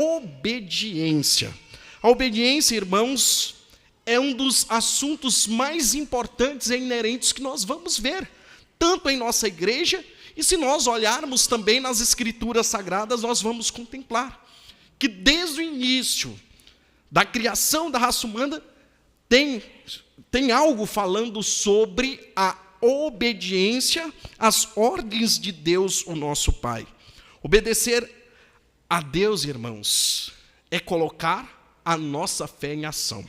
obediência. A obediência, irmãos, é um dos assuntos mais importantes e inerentes que nós vamos ver, tanto em nossa igreja, e se nós olharmos também nas Escrituras Sagradas, nós vamos contemplar que desde o início da criação da raça humana, tem algo falando sobre a obediência às ordens de Deus, o nosso Pai. Obedecer a Deus, irmãos, é colocar a nossa fé em ação.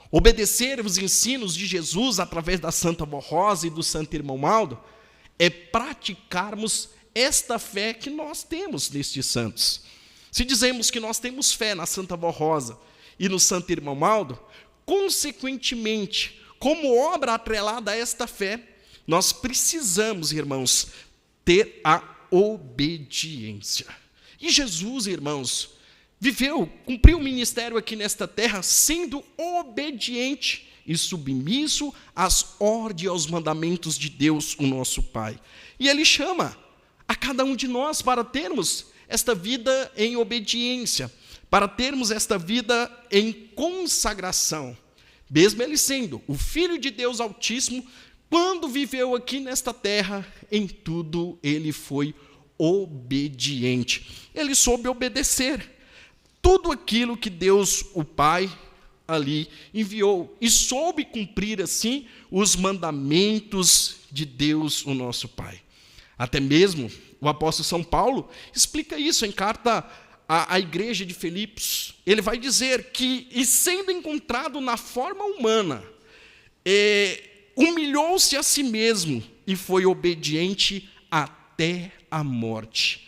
Obedecer os ensinos de Jesus através da Santa Vó Rosa e do Santo Irmão Maldo é praticarmos esta fé que nós temos nestes santos. Se dizemos que nós temos fé na Santa Vó Rosa e no Santo Irmão Maldo, consequentemente, como obra atrelada a esta fé, nós precisamos, irmãos, ter a obediência. E Jesus, irmãos, cumpriu o ministério aqui nesta terra, sendo obediente e submisso às ordens e aos mandamentos de Deus, o nosso Pai. E Ele chama a cada um de nós para termos esta vida em obediência, para termos esta vida em consagração. Mesmo Ele sendo o Filho de Deus Altíssimo, quando viveu aqui nesta terra, em tudo Ele foi obediente. Ele soube obedecer tudo aquilo que Deus, o Pai, ali enviou, e soube cumprir assim os mandamentos de Deus, o nosso Pai. Até mesmo o apóstolo São Paulo explica isso em carta à igreja de Filipos. Ele vai dizer que, e sendo encontrado na forma humana, humilhou-se a si mesmo e foi obediente até a morte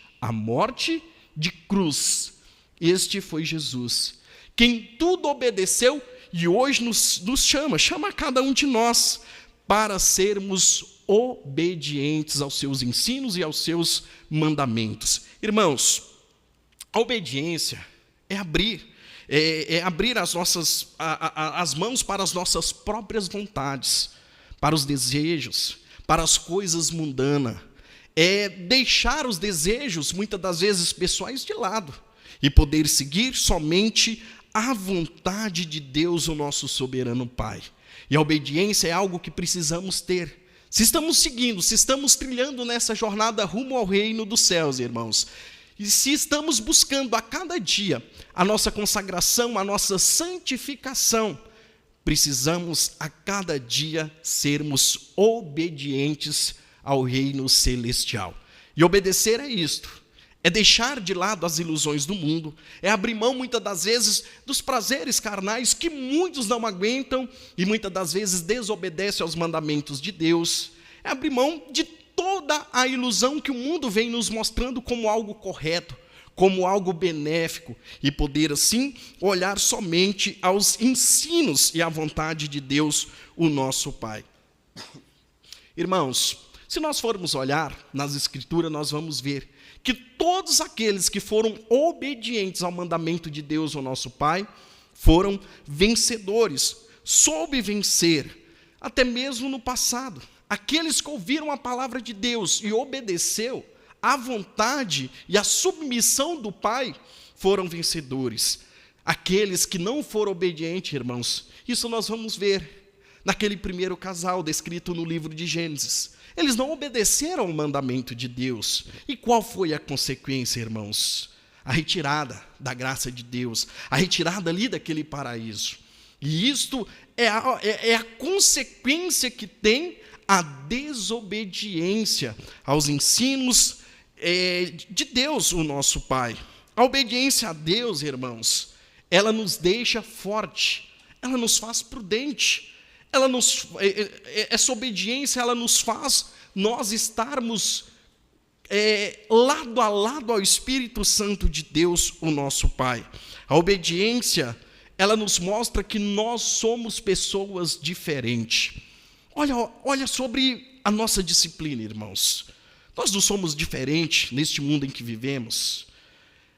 de cruz. Este foi Jesus, quem tudo obedeceu e hoje nos chama a cada um de nós para sermos obedientes aos seus ensinos e aos seus mandamentos. Irmãos, a obediência é abrir as mãos para as nossas próprias vontades, para os desejos, para as coisas mundanas. É deixar os desejos, muitas das vezes pessoais, de lado e poder seguir somente a vontade de Deus, o nosso soberano Pai. E a obediência é algo que precisamos ter. Se estamos seguindo, se estamos trilhando nessa jornada rumo ao reino dos céus, irmãos, e se estamos buscando a cada dia a nossa consagração, a nossa santificação, precisamos a cada dia sermos obedientes ao reino celestial. E obedecer é isto, é deixar de lado as ilusões do mundo, é abrir mão muitas das vezes dos prazeres carnais que muitos não aguentam e muitas das vezes desobedecem aos mandamentos de Deus, é abrir mão de toda a ilusão que o mundo vem nos mostrando como algo correto, como algo benéfico, e poder assim olhar somente aos ensinos e à vontade de Deus, o nosso Pai. Irmãos, se nós formos olhar nas Escrituras, nós vamos ver que todos aqueles que foram obedientes ao mandamento de Deus, o nosso Pai, foram vencedores, soube vencer, até mesmo no passado. Aqueles que ouviram a palavra de Deus e obedeceu à vontade e à submissão do Pai, foram vencedores. Aqueles que não foram obedientes, irmãos, isso nós vamos ver naquele primeiro casal descrito no livro de Gênesis. Eles não obedeceram ao mandamento de Deus. E qual foi a consequência, irmãos? A retirada da graça de Deus, a retirada ali daquele paraíso. E isto é a consequência que tem a desobediência aos ensinos de Deus, o nosso Pai. A obediência a Deus, irmãos, ela nos deixa forte, ela nos faz prudente. Essa obediência, ela nos faz nós estarmos lado a lado ao Espírito Santo de Deus, o nosso Pai. A obediência, ela nos mostra que nós somos pessoas diferentes. Olha sobre a nossa disciplina, irmãos. Nós não somos diferentes neste mundo em que vivemos.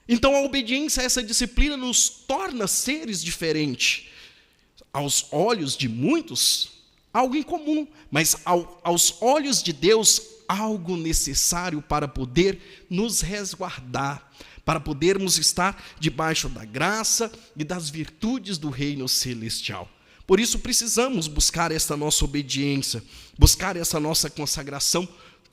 Então a obediência a essa disciplina nos torna seres diferentes. Aos olhos de muitos, algo incomum, mas aos olhos de Deus, algo necessário para poder nos resguardar, para podermos estar debaixo da graça e das virtudes do reino celestial. Por isso precisamos buscar essa nossa obediência, buscar essa nossa consagração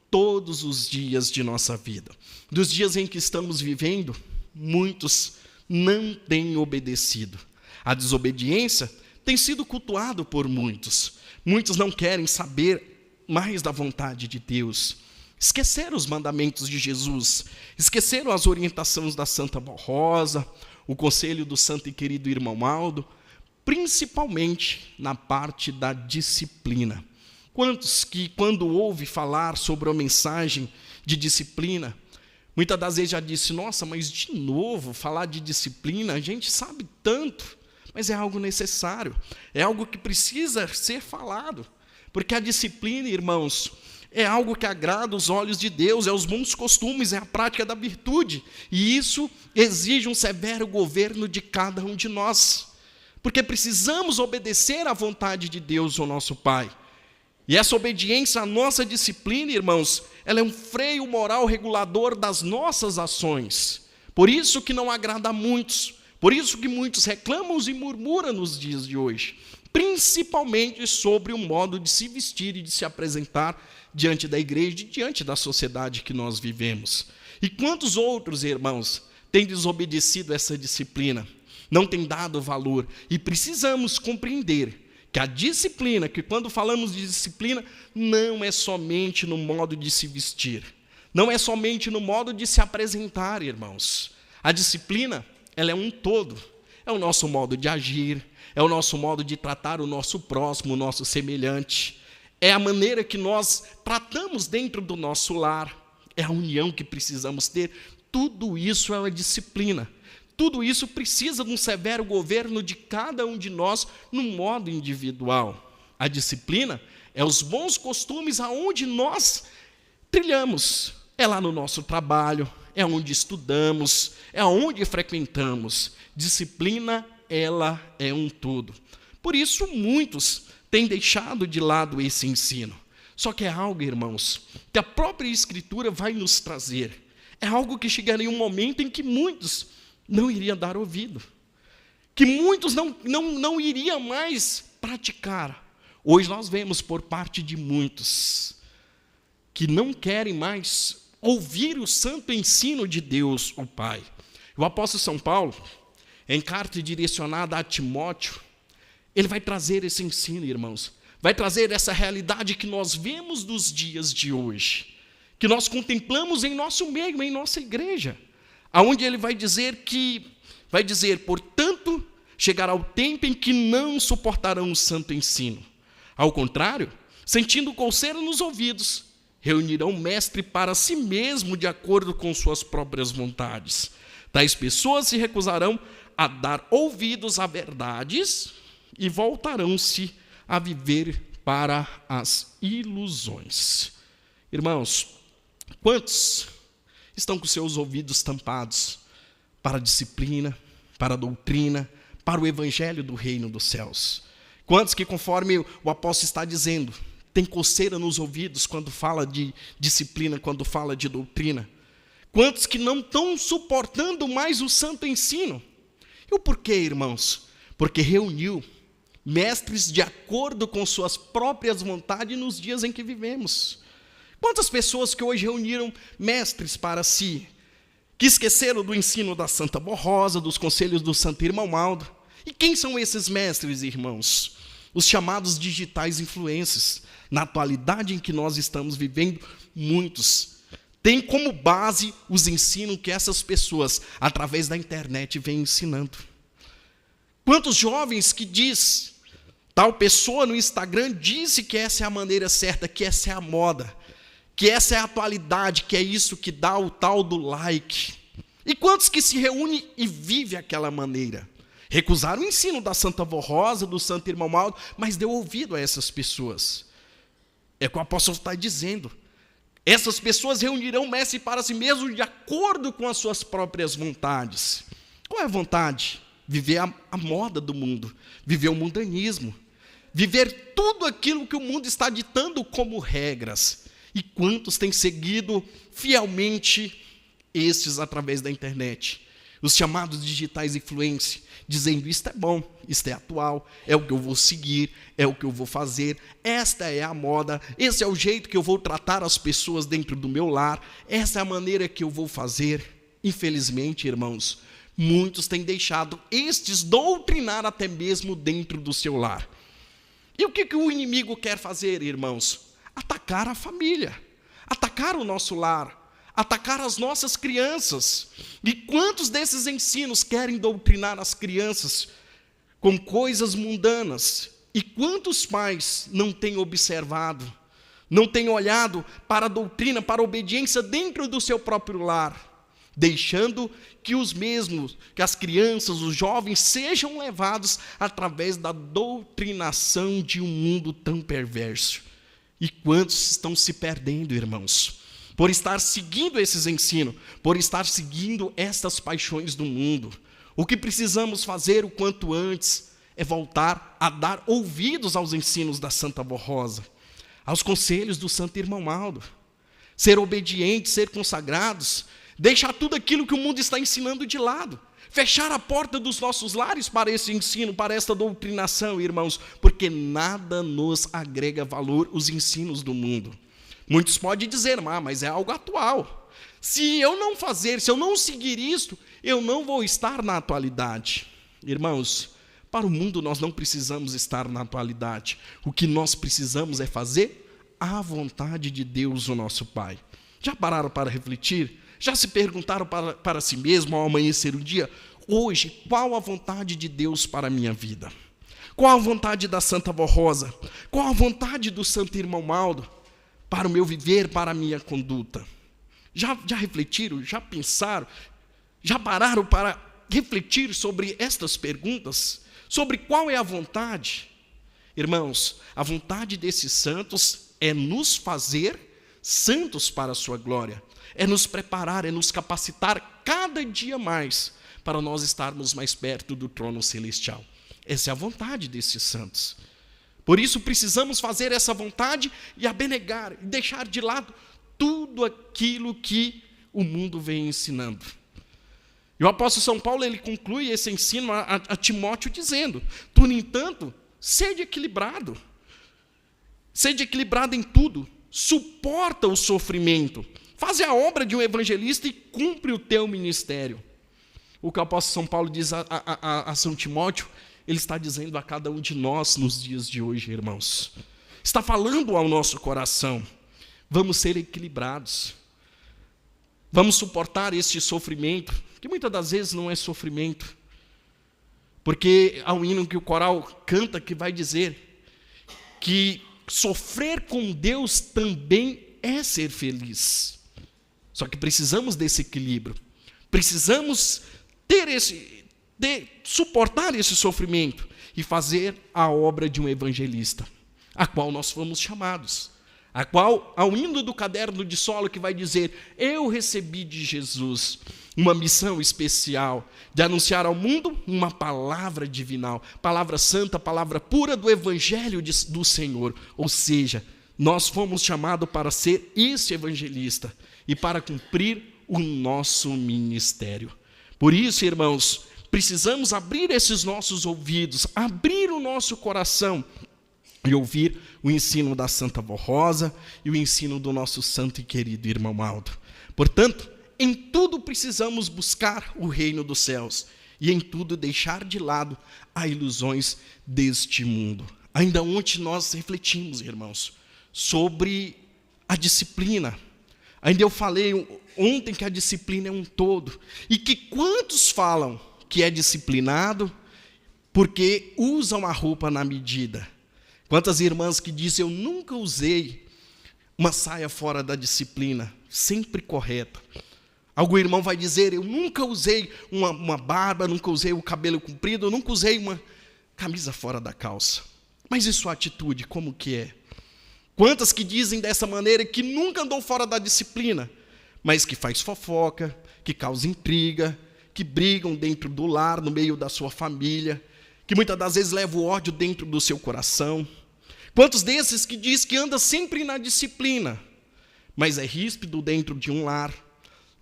todos os dias de nossa vida. Dos dias em que estamos vivendo, muitos não têm obedecido. A desobediência tem sido cultuada por muitos. Muitos não querem saber mais da vontade de Deus. Esqueceram os mandamentos de Jesus, esqueceram as orientações da Santa Rosa, o conselho do santo e querido irmão Aldo, principalmente na parte da disciplina. Quantos que, quando ouve falar sobre a mensagem de disciplina, muitas das vezes já disse, nossa, mas de novo falar de disciplina, a gente sabe tanto, mas é algo necessário, é algo que precisa ser falado, porque a disciplina, irmãos, é algo que agrada os olhos de Deus, é os bons costumes, é a prática da virtude, e isso exige um severo governo de cada um de nós, porque precisamos obedecer à vontade de Deus, o nosso Pai. E essa obediência à nossa disciplina, irmãos, ela é um freio moral regulador das nossas ações. Por isso que não agrada a muitos, por isso que muitos reclamam e murmuram nos dias de hoje, principalmente sobre o modo de se vestir e de se apresentar diante da igreja e diante da sociedade que nós vivemos. E quantos outros, irmãos, têm desobedecido essa disciplina, não têm dado valor, e precisamos compreender que a disciplina, que quando falamos de disciplina, não é somente no modo de se vestir, não é somente no modo de se apresentar, irmãos. A disciplina, ela é um todo, é o nosso modo de agir, é o nosso modo de tratar o nosso próximo, o nosso semelhante, é a maneira que nós tratamos dentro do nosso lar, é a união que precisamos ter. Tudo isso é uma disciplina. Tudo isso precisa de um severo governo de cada um de nós no modo individual. A disciplina é os bons costumes aonde nós trilhamos. É lá no nosso trabalho, é onde estudamos, é onde frequentamos. Disciplina, ela é um todo. Por isso, muitos têm deixado de lado esse ensino. Só que é algo, irmãos, que a própria Escritura vai nos trazer. É algo que chegaria um momento em que muitos não iriam dar ouvido, que muitos não iriam mais praticar. Hoje nós vemos por parte de muitos que não querem mais ouvir o santo ensino de Deus, o Pai. O apóstolo São Paulo, em carta direcionada a Timóteo, ele vai trazer esse ensino, irmãos, vai trazer essa realidade que nós vemos dos dias de hoje, que nós contemplamos em nosso meio, em nossa igreja, aonde ele vai dizer, portanto, chegará o tempo em que não suportarão o santo ensino. Ao contrário, sentindo coceira nos ouvidos, reunirão o mestre para si mesmo de acordo com suas próprias vontades. Tais pessoas se recusarão a dar ouvidos a verdades e voltarão-se a viver para as ilusões. Irmãos, quantos estão com seus ouvidos tampados para a disciplina, para a doutrina, para o evangelho do reino dos céus? Quantos que, conforme o apóstolo está dizendo, tem coceira nos ouvidos quando fala de disciplina, quando fala de doutrina? Quantos que não estão suportando mais o santo ensino? E o porquê, irmãos? Porque reuniu mestres de acordo com suas próprias vontades nos dias em que vivemos. Quantas pessoas que hoje reuniram mestres para si, que esqueceram do ensino da Santa Rosa, dos conselhos do santo irmão Aldo? E quem são esses mestres, irmãos? Os chamados digitais influencers. Na atualidade em que nós estamos vivendo, muitos têm como base os ensinos que essas pessoas, através da internet, vêm ensinando. Quantos jovens que diz, tal pessoa no Instagram disse que essa é a maneira certa, que essa é a moda, que essa é a atualidade, que é isso que dá o tal do like. E quantos que se reúnem e vivem aquela maneira? Recusaram o ensino da Santa Rosa, do santo irmão Aldo, mas deu ouvido a essas pessoas. É o que o apóstolo está dizendo. Essas pessoas reunirão mestre para si mesmos de acordo com as suas próprias vontades. Qual é a vontade? Viver a moda do mundo, viver o mundanismo, viver tudo aquilo que o mundo está ditando como regras. E quantos têm seguido fielmente estes através da internet. Os chamados digitais influência, dizendo isto é bom, isto é atual, é o que eu vou seguir, é o que eu vou fazer, esta é a moda, esse é o jeito que eu vou tratar as pessoas dentro do meu lar, essa é a maneira que eu vou fazer. Infelizmente, irmãos, muitos têm deixado estes doutrinar até mesmo dentro do seu lar. E o que o inimigo quer fazer, irmãos? Atacar a família, atacar o nosso lar, atacar as nossas crianças. E quantos desses ensinos querem doutrinar as crianças com coisas mundanas? E quantos pais não têm observado, não têm olhado para a doutrina, para a obediência dentro do seu próprio lar, deixando que que as crianças, os jovens, sejam levados através da doutrinação de um mundo tão perverso? E quantos estão se perdendo, irmãos, por estar seguindo esses ensinos, por estar seguindo estas paixões do mundo? O que precisamos fazer o quanto antes é voltar a dar ouvidos aos ensinos da Santa Avó Rosa, aos conselhos do Santo Irmão Aldo, ser obedientes, ser consagrados, deixar tudo aquilo que o mundo está ensinando de lado, fechar a porta dos nossos lares para esse ensino, para esta doutrinação, irmãos, porque nada nos agrega valor os ensinos do mundo. Muitos podem dizer, mas é algo atual. Se eu não fazer, se eu não seguir isto, eu não vou estar na atualidade. Irmãos, para o mundo nós não precisamos estar na atualidade. O que nós precisamos é fazer a vontade de Deus, o nosso Pai. Já pararam para refletir? Já se perguntaram para si mesmo ao amanhecer o dia? Hoje, qual a vontade de Deus para a minha vida? Qual a vontade da Santa Avó Rosa? Qual a vontade do Santo Irmão Aldo para o meu viver, para a minha conduta? Já refletiram, já pensaram, já pararam para refletir sobre estas perguntas? Sobre qual é a vontade? Irmãos, a vontade desses santos é nos fazer santos para a sua glória, é nos preparar, é nos capacitar cada dia mais para nós estarmos mais perto do trono celestial. Essa é a vontade desses santos. Por isso precisamos fazer essa vontade e abnegar, e deixar de lado tudo aquilo que o mundo vem ensinando. E o apóstolo São Paulo, ele conclui esse ensino a Timóteo dizendo: tu, no entanto, sede equilibrado em tudo, suporta o sofrimento, faz a obra de um evangelista e cumpre o teu ministério. O que o apóstolo São Paulo diz a São Timóteo, ele está dizendo a cada um de nós nos dias de hoje, irmãos. Está falando ao nosso coração. Vamos ser equilibrados. Vamos suportar este sofrimento, que muitas das vezes não é sofrimento. Porque há um hino que o coral canta que vai dizer que sofrer com Deus também é ser feliz. Só que precisamos desse equilíbrio. Precisamos suportar esse sofrimento e fazer a obra de um evangelista, a qual nós fomos chamados. A qual, ao hino do caderno de solo, que vai dizer: eu recebi de Jesus uma missão especial de anunciar ao mundo uma palavra divinal, palavra santa, palavra pura do evangelho do Senhor. Ou seja, nós fomos chamados para ser esse evangelista e para cumprir o nosso ministério. Por isso, irmãos, precisamos abrir esses nossos ouvidos, abrir o nosso coração e ouvir o ensino da Santa Avó Rosa e o ensino do nosso santo e querido irmão Aldo. Portanto, em tudo precisamos buscar o reino dos céus e em tudo deixar de lado as ilusões deste mundo. Ainda ontem nós refletimos, irmãos, sobre a disciplina. Ainda eu falei ontem que a disciplina é um todo e que quantos falam que é disciplinado porque usam a roupa na medida. Quantas irmãs que dizem: eu nunca usei uma saia fora da disciplina, sempre correta. Algum irmão vai dizer: eu nunca usei uma barba, nunca usei o cabelo comprido, eu nunca usei uma camisa fora da calça. Mas e sua atitude, como que é? Quantas que dizem dessa maneira que nunca andou fora da disciplina, mas que faz fofoca, que causa intriga, que brigam dentro do lar, no meio da sua família, que muitas das vezes leva o ódio dentro do seu coração. Quantos desses que diz que anda sempre na disciplina, mas é ríspido dentro de um lar,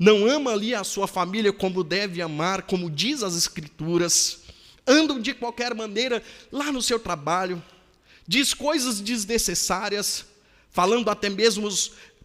não ama ali a sua família como deve amar, como diz as Escrituras, andam de qualquer maneira lá no seu trabalho, diz coisas desnecessárias, falando até mesmo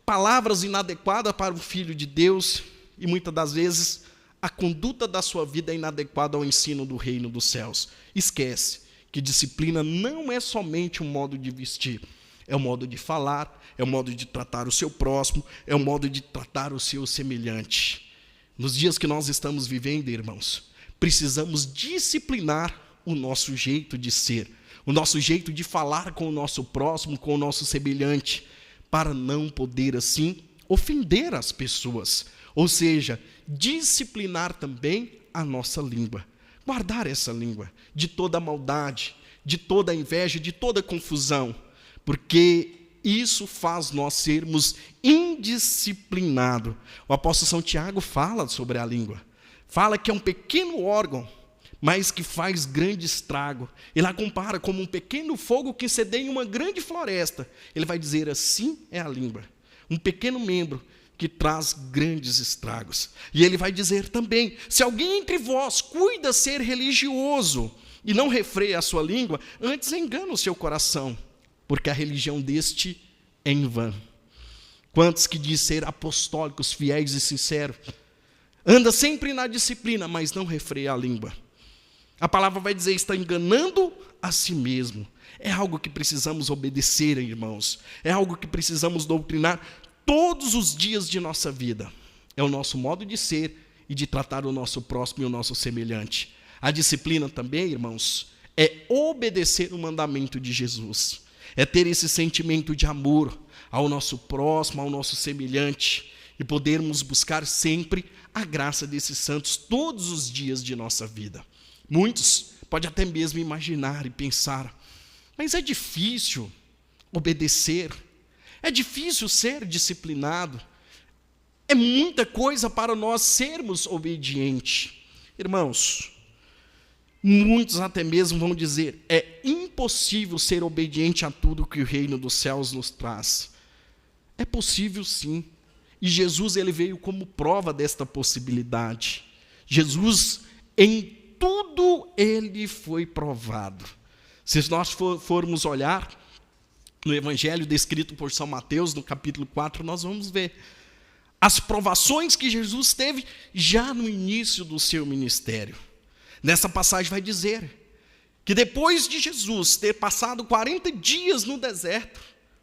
palavras inadequadas para o Filho de Deus, e muitas das vezes a conduta da sua vida é inadequada ao ensino do reino dos céus. Esquece que disciplina não é somente um modo de vestir, é um modo de falar, é um modo de tratar o seu próximo, é um modo de tratar o seu semelhante. Nos dias que nós estamos vivendo, irmãos, precisamos disciplinar o nosso jeito de ser, o nosso jeito de falar com o nosso próximo, com o nosso semelhante, para não poder, assim, ofender as pessoas. Ou seja, disciplinar também a nossa língua. Guardar essa língua de toda maldade, de toda inveja, de toda confusão, porque isso faz nós sermos indisciplinados. O apóstolo São Tiago fala sobre a língua. Fala que é um pequeno órgão, mas que faz grande estrago. Ele a compara como um pequeno fogo que incendeia em uma grande floresta. Ele vai dizer, assim é a língua. Um pequeno membro que traz grandes estragos. E ele vai dizer também, se alguém entre vós cuida ser religioso e não refreia a sua língua, antes engana o seu coração, porque a religião deste é em vão. Quantos que diz ser apostólicos, fiéis e sinceros, anda sempre na disciplina, mas não refreia a língua. A palavra vai dizer, está enganando a si mesmo. É algo que precisamos obedecer, irmãos. É algo que precisamos doutrinar todos os dias de nossa vida. É o nosso modo de ser e de tratar o nosso próximo e o nosso semelhante. A disciplina também, irmãos, é obedecer o mandamento de Jesus. É ter esse sentimento de amor ao nosso próximo, ao nosso semelhante, e podermos buscar sempre a graça desses santos todos os dias de nossa vida. Muitos podem até mesmo imaginar e pensar, mas é difícil obedecer, é difícil ser disciplinado, é muita coisa para nós sermos obedientes. Irmãos, muitos até mesmo vão dizer, é impossível ser obediente a tudo que o reino dos céus nos traz. É possível sim, e Jesus ele veio como prova desta possibilidade. Jesus, em tudo ele foi provado. Se nós formos olhar no evangelho descrito por São Mateus, no capítulo 4, nós vamos ver as provações que Jesus teve já no início do seu ministério. Nessa passagem vai dizer que depois de Jesus ter passado 40 dias no deserto,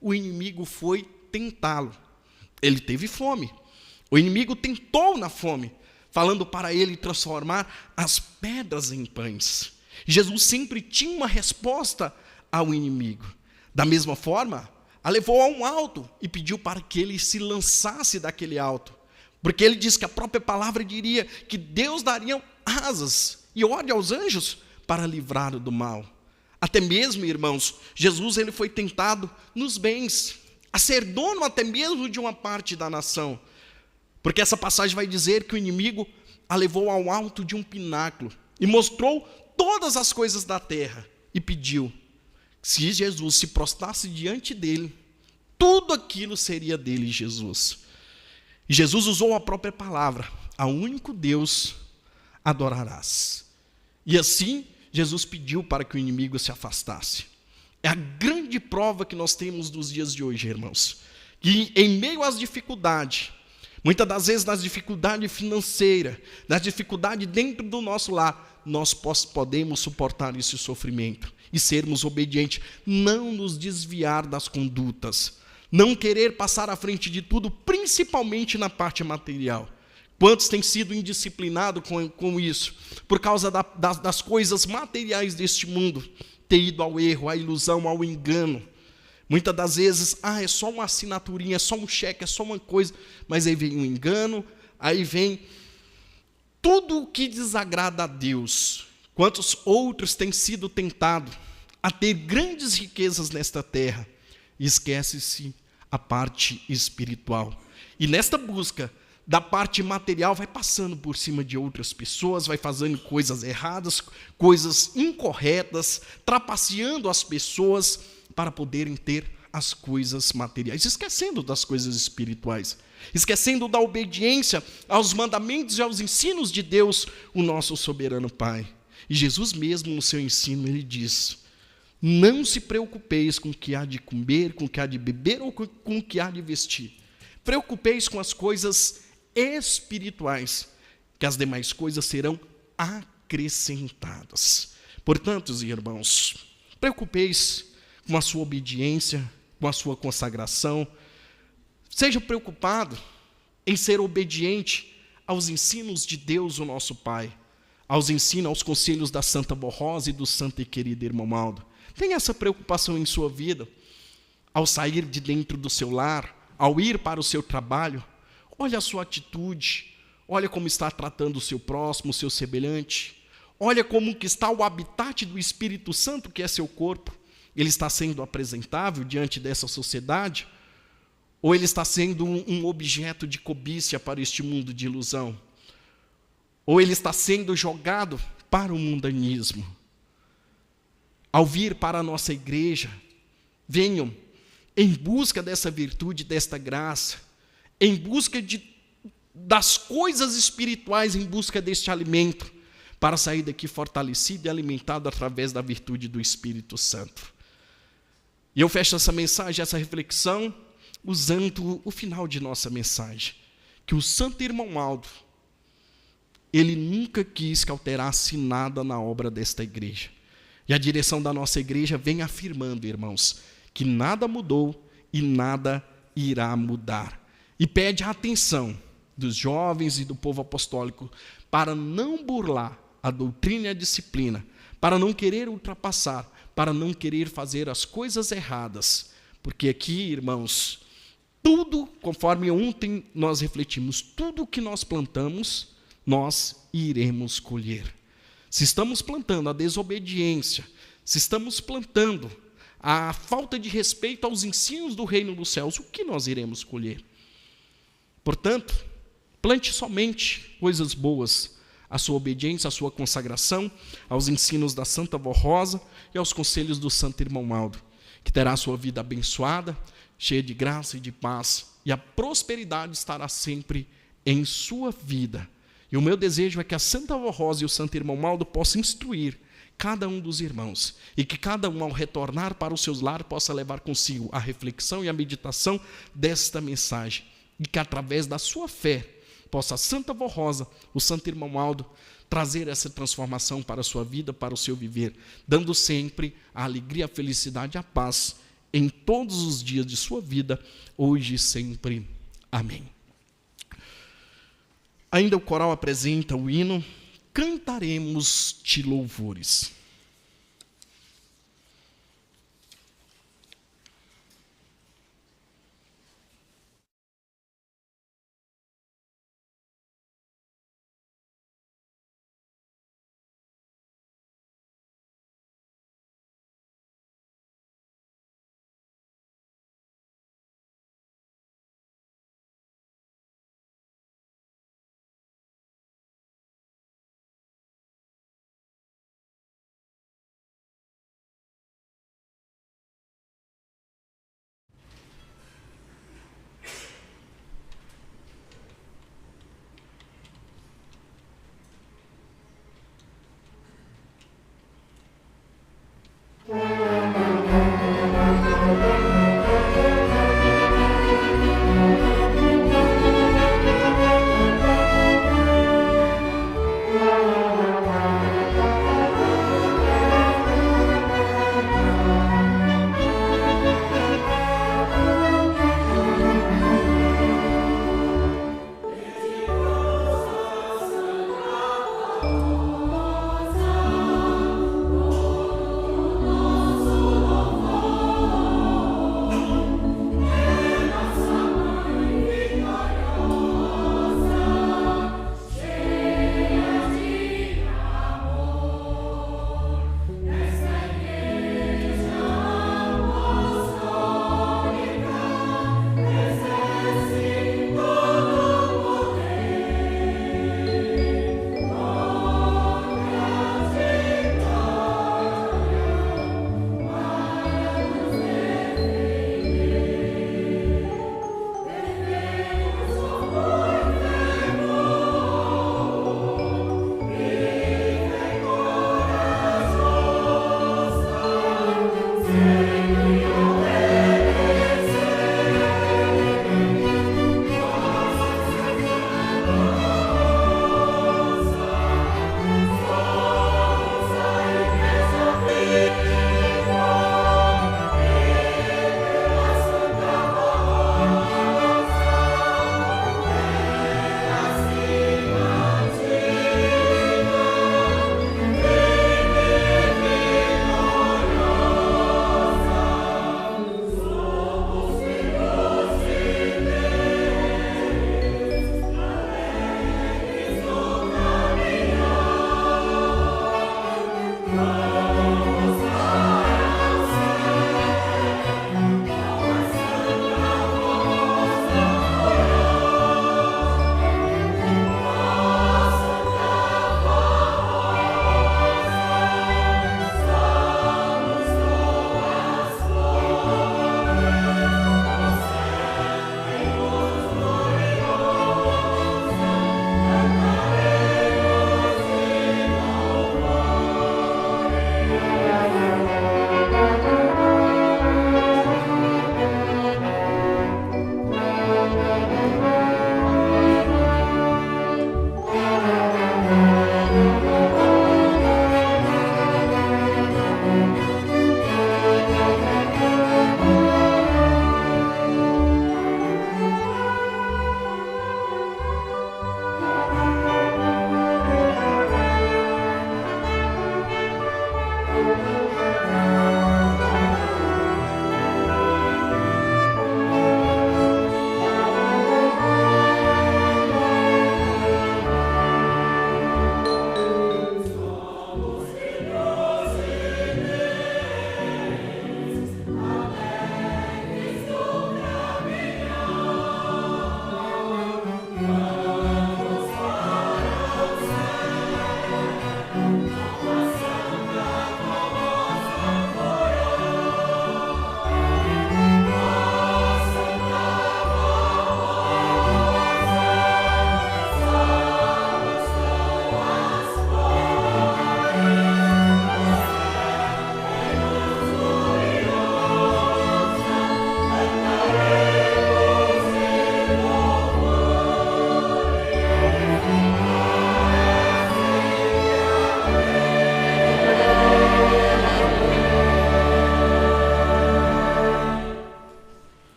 o inimigo foi tentá-lo. Ele teve fome. O inimigo tentou na fome, falando para ele transformar as pedras em pães. Jesus sempre tinha uma resposta ao inimigo. Da mesma forma, a levou a um alto e pediu para que ele se lançasse daquele alto. Porque ele diz que a própria palavra diria que Deus daria asas e ordem aos anjos para livrá-lo do mal. Até mesmo, irmãos, Jesus ele foi tentado nos bens, a ser dono até mesmo de uma parte da nação. Porque essa passagem vai dizer que o inimigo a levou ao alto de um pináculo e mostrou todas as coisas da terra e pediu que se Jesus se prostrasse diante dele, tudo aquilo seria dele, Jesus. E Jesus usou a própria palavra, ao único Deus adorarás. E assim, Jesus pediu para que o inimigo se afastasse. É a grande prova que nós temos nos dias de hoje, irmãos. Que em meio às dificuldades, muitas das vezes nas dificuldades financeiras, nas dificuldades dentro do nosso lar, nós podemos suportar esse sofrimento e sermos obedientes, não nos desviar das condutas, não querer passar à frente de tudo, principalmente na parte material. Quantos têm sido indisciplinados com isso? Por causa das coisas materiais deste mundo, ter ido ao erro, à ilusão, ao engano. Muitas das vezes, é só uma assinaturinha, é só um cheque, é só uma coisa, mas aí vem um engano, aí vem tudo o que desagrada a Deus. Quantos outros têm sido tentados a ter grandes riquezas nesta terra e esquece-se a parte espiritual. E nesta busca da parte material vai passando por cima de outras pessoas, vai fazendo coisas erradas, coisas incorretas, trapaceando as pessoas para poderem ter as coisas materiais, esquecendo das coisas espirituais, esquecendo da obediência aos mandamentos e aos ensinos de Deus, o nosso soberano Pai. E Jesus mesmo, no seu ensino, ele diz: não se preocupeis com o que há de comer, com o que há de beber ou com o que há de vestir. Preocupeis com as coisas espirituais, que as demais coisas serão acrescentadas. Portanto, irmãos, preocupeis com a sua obediência, com a sua consagração. Seja preocupado em ser obediente aos ensinos de Deus, o nosso Pai, aos conselhos da Santa Vó Rosa e do santo e querido irmão Aldo. Tenha essa preocupação em sua vida, ao sair de dentro do seu lar, ao ir para o seu trabalho. Olha a sua atitude, olha como está tratando o seu próximo, o seu semelhante. Olha como que está o habitat do Espírito Santo, que é seu corpo. Ele está sendo apresentável diante dessa sociedade? Ou ele está sendo um objeto de cobiça para este mundo de ilusão? Ou ele está sendo jogado para o mundanismo? Ao vir para a nossa igreja, venham em busca dessa virtude, desta graça, em busca das coisas espirituais, em busca deste alimento, para sair daqui fortalecido e alimentado através da virtude do Espírito Santo. E eu fecho essa mensagem, essa reflexão, usando o final de nossa mensagem, que o santo irmão Aldo, ele nunca quis que alterasse nada na obra desta igreja. E a direção da nossa igreja vem afirmando, irmãos, que nada mudou e nada irá mudar. E pede a atenção dos jovens e do povo apostólico para não burlar a doutrina e a disciplina, para não querer ultrapassar, para não querer fazer as coisas erradas. Porque aqui, irmãos, tudo, conforme ontem nós refletimos, tudo que nós plantamos, nós iremos colher. Se estamos plantando a desobediência, se estamos plantando a falta de respeito aos ensinos do reino dos céus, o que nós iremos colher? Portanto, plante somente coisas boas, a sua obediência, a sua consagração, aos ensinos da Santa Vó Rosa e aos conselhos do santo irmão Aldo, que terá a sua vida abençoada, cheia de graça e de paz, e a prosperidade estará sempre em sua vida. E o meu desejo é que a Santa Vó Rosa e o santo irmão Aldo possam instruir cada um dos irmãos, e que cada um, ao retornar para os seus lares, possa levar consigo a reflexão e a meditação desta mensagem, e que através da sua fé, possa a Santa Vó Rosa, o santo irmão Aldo, trazer essa transformação para a sua vida, para o seu viver, dando sempre a alegria, a felicidade e a paz em todos os dias de sua vida, hoje e sempre. Amém. Ainda o coral apresenta o hino Cantaremos-te Louvores.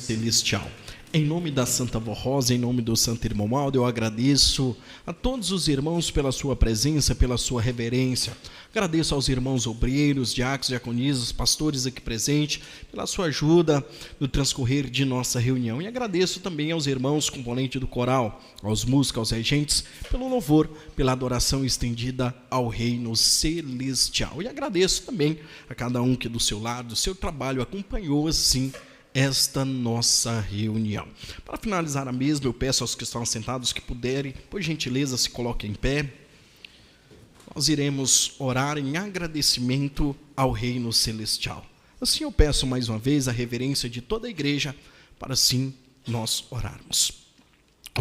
Celestial. Em nome da Santa Vó Rosa, em nome do Santo Irmão Aldo, eu agradeço a todos os irmãos pela sua presença, pela sua reverência. Agradeço aos irmãos obreiros, diáconos, diaconisas, pastores aqui presentes, pela sua ajuda no transcorrer de nossa reunião. E agradeço também aos irmãos componentes do coral, aos músicos, aos regentes, pelo louvor, pela adoração estendida ao Reino Celestial. E agradeço também a cada um que do seu lado, do seu trabalho, acompanhou assim esta nossa reunião. Para finalizar a mesma, eu peço aos que estão sentados que puderem, por gentileza, se coloquem em pé. Nós iremos orar em agradecimento ao Reino Celestial. Assim eu peço mais uma vez a reverência de toda a igreja, para assim nós orarmos.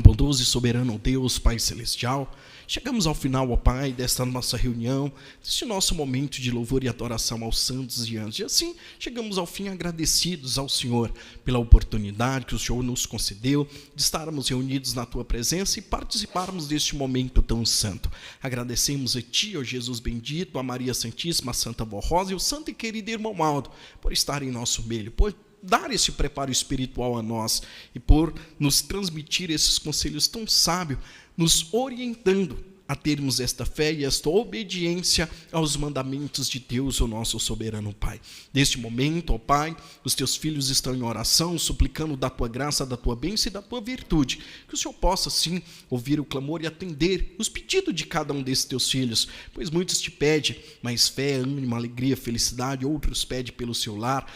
Bondoso e soberano Deus, Pai Celestial, chegamos ao final, ó Pai, desta nossa reunião, deste nosso momento de louvor e adoração aos santos e anjos. E assim, chegamos ao fim agradecidos ao Senhor pela oportunidade que o Senhor nos concedeu de estarmos reunidos na Tua presença e participarmos deste momento tão santo. Agradecemos a Ti, ó Jesus bendito, a Maria Santíssima, a Santa Vó Rosa e o santo e querido irmão Aldo, por estar em nosso meio, por dar esse preparo espiritual a nós e por nos transmitir esses conselhos tão sábios, nos orientando a termos esta fé e esta obediência aos mandamentos de Deus, o nosso soberano Pai. Neste momento, ó Pai, os teus filhos estão em oração, suplicando da tua graça, da tua bênção e da tua virtude, que o Senhor possa, sim, ouvir o clamor e atender os pedidos de cada um desses teus filhos, pois muitos te pedem mais fé, ânimo, alegria, felicidade, outros pedem pelo seu lar,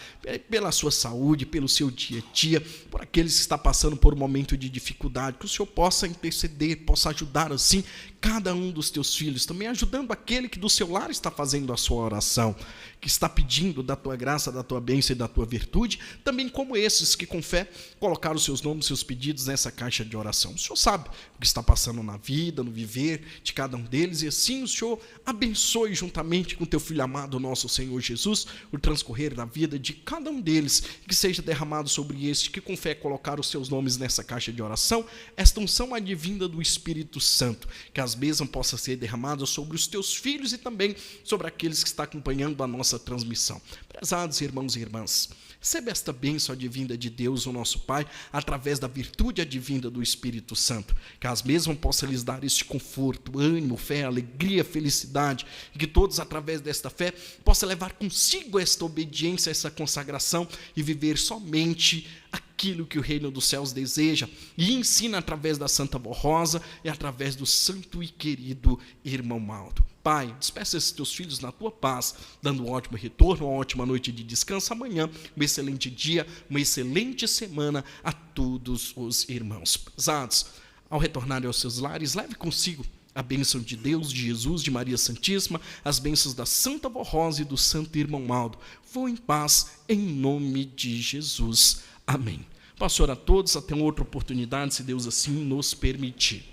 pela sua saúde, pelo seu dia a dia, por aqueles que estão passando por um momento de dificuldade, que o Senhor possa interceder, possa ajudar assim cada um dos teus filhos, também ajudando aquele que do seu lar está fazendo a sua oração, que está pedindo da tua graça, da tua bênção e da tua virtude, também como esses que com fé colocaram os seus nomes, seus pedidos nessa caixa de oração. O Senhor sabe o que está passando na vida, no viver de cada um deles, e assim o Senhor abençoe juntamente com teu Filho amado, nosso Senhor Jesus, o transcorrer da vida de cada um deles, que seja derramado sobre este que com fé colocaram os seus nomes nessa caixa de oração, esta unção advinda do Espírito Santo, que as bênçãos possam ser derramadas sobre os teus filhos e também sobre aqueles que estão acompanhando a nossa transmissão. Prezados irmãos e irmãs, receba esta bênção advinda de Deus, o nosso Pai, através da virtude advinda do Espírito Santo, que as mesmas possam lhes dar este conforto, ânimo, fé, alegria, felicidade, e que todos, através desta fé, possam levar consigo esta obediência, essa consagração e viver somente aquilo que o reino dos céus deseja e ensina através da Santa Vó Rosa e através do santo e querido irmão Aldo. Pai, despeça esses teus filhos na tua paz, dando um ótimo retorno, uma ótima noite de descanso amanhã, um excelente dia, uma excelente semana a todos os irmãos. Prezados, ao retornarem aos seus lares, leve consigo a bênção de Deus, de Jesus, de Maria Santíssima, as bênçãos da Santa Vó Rosa e do santo irmão Aldo. Vão em paz, em nome de Jesus. Amém. Pastor a todos, até uma outra oportunidade, se Deus assim nos permitir.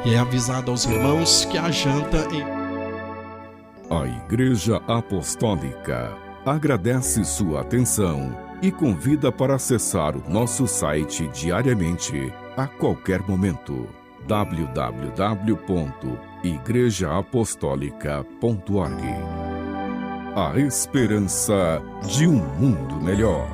E é avisado aos irmãos que a janta A Igreja Apostólica agradece sua atenção e convida para acessar o nosso site diariamente, a qualquer momento. www.igrejaapostólica.org. A esperança de um mundo melhor.